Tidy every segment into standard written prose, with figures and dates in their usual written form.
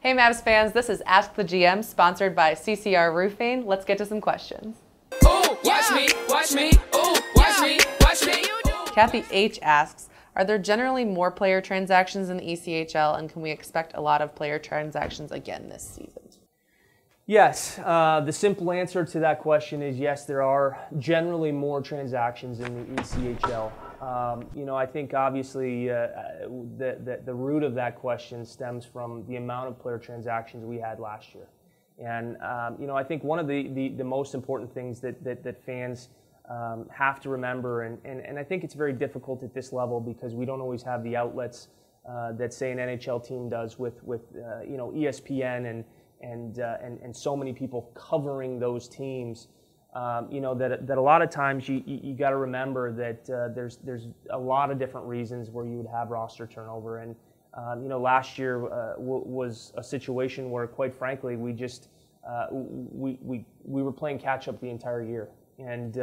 Hey Mavs fans, this is Ask the GM, sponsored by CCR Roofing. Let's get to some questions. Ooh, watch me, watch me, ooh, watch me, watch me. Kathy H. asks, are there generally more player transactions in the ECHL, and can we expect a lot of player transactions again this season? Yes, the simple answer to that question is yes, there are generally more transactions in the ECHL. I think obviously the root of that question stems from the amount of player transactions we had last year. And, I think one of the most important things that fans have to remember, and I think it's very difficult at this level because we don't always have the outlets that, say, an NHL team does with ESPN and so many people covering those teams. That a lot of times you got to remember that there's a lot of different reasons where you would have roster turnover, and last year was a situation where, quite frankly, we just we were playing catch up the entire year, and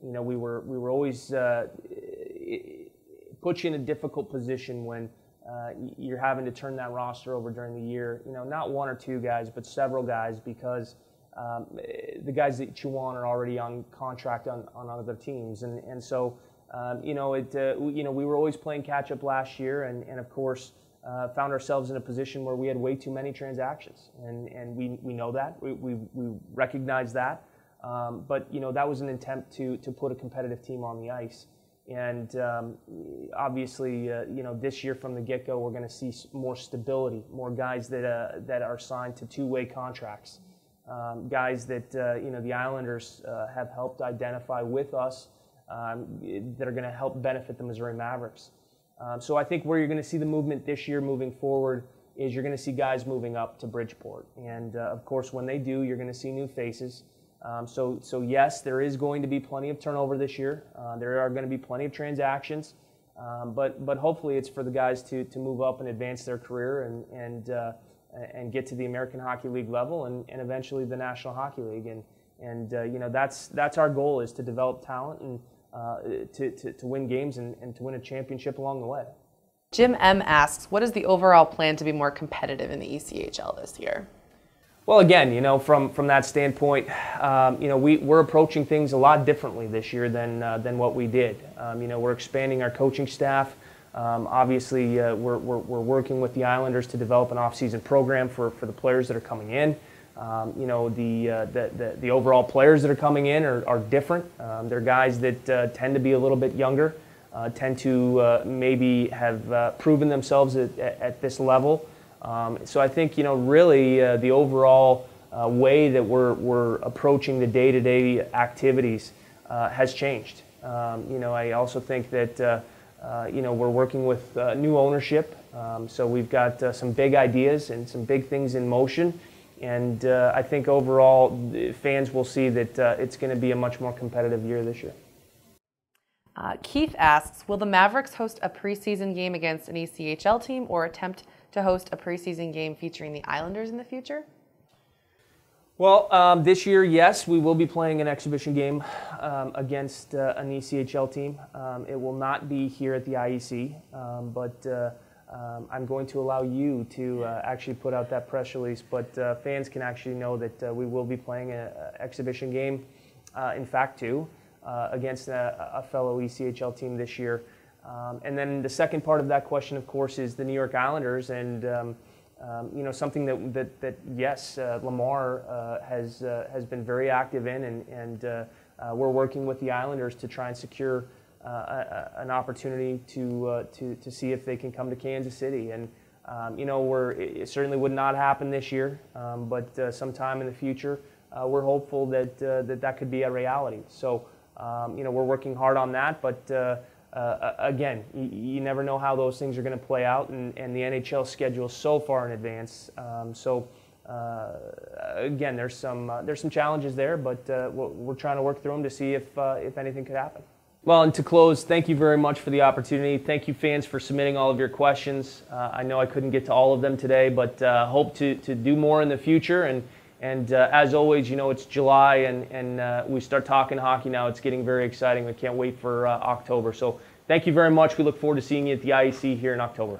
we were always put you in a difficult position when you're having to turn that roster over during the year. Not one or two guys, but several guys, because the guys that you want are already on contract on other teams, and so we were always playing catch up last year, and of course found ourselves in a position where we had way too many transactions, and we know that, we recognize that, but that was an attempt to put a competitive team on the ice, and obviously this year from the get-go we're going to see more stability, more guys that are signed to two-way contracts. Guys that the Islanders have helped identify with us that are going to help benefit the Missouri Mavericks. So I think where you're going to see the movement this year moving forward is you're going to see guys moving up to Bridgeport. And of course, when they do, you're going to see new faces. So yes, there is going to be plenty of turnover this year. There are going to be plenty of transactions. But hopefully it's for the guys to move up and advance their career and get to the American Hockey League level and eventually the National Hockey League. And that's our goal, is to develop talent and to win games and to win a championship along the way. Jim M. asks, what is the overall plan to be more competitive in the ECHL this year? Well, again, from that standpoint, we're approaching things a lot differently this year than what we did. We're expanding our coaching staff. Obviously, we're working with the Islanders to develop an off-season program for the players that are coming in. The overall players that are coming in are different. They're guys that tend to be a little bit younger, tend to maybe have proven themselves at this level. So I think really the overall way that we're approaching the day-to-day activities has changed. I also think that we're working with new ownership, so we've got some big ideas and some big things in motion, and I think overall fans will see that it's going to be a much more competitive year this year. Keith asks, will the Mavericks host a preseason game against an ECHL team or attempt to host a preseason game featuring the Islanders in the future? Well, this year, yes, we will be playing an exhibition game against an ECHL team. It will not be here at the IEC, but I'm going to allow you to actually put out that press release. But fans can actually know that we will be playing an exhibition game, in fact, two, against a fellow ECHL team this year. And then the second part of that question, of course, is the New York Islanders, and something that yes, Lamar has been very active in, and we're working with the Islanders to try and secure an opportunity to see if they can come to Kansas City. And it certainly would not happen this year, but sometime in the future, we're hopeful that that could be a reality. So we're working hard on that, but. Again, you never know how those things are going to play out, and the NHL schedule is so far in advance. Again, there's some challenges there, but we're trying to work through them to see if anything could happen. Well, and to close, thank you very much for the opportunity. Thank you, fans, for submitting all of your questions. I know I couldn't get to all of them today, but hope to do more in the future. And as always, it's July, and we start talking hockey now. It's getting very exciting. We can't wait for October. So thank you very much. We look forward to seeing you at the IEC here in October.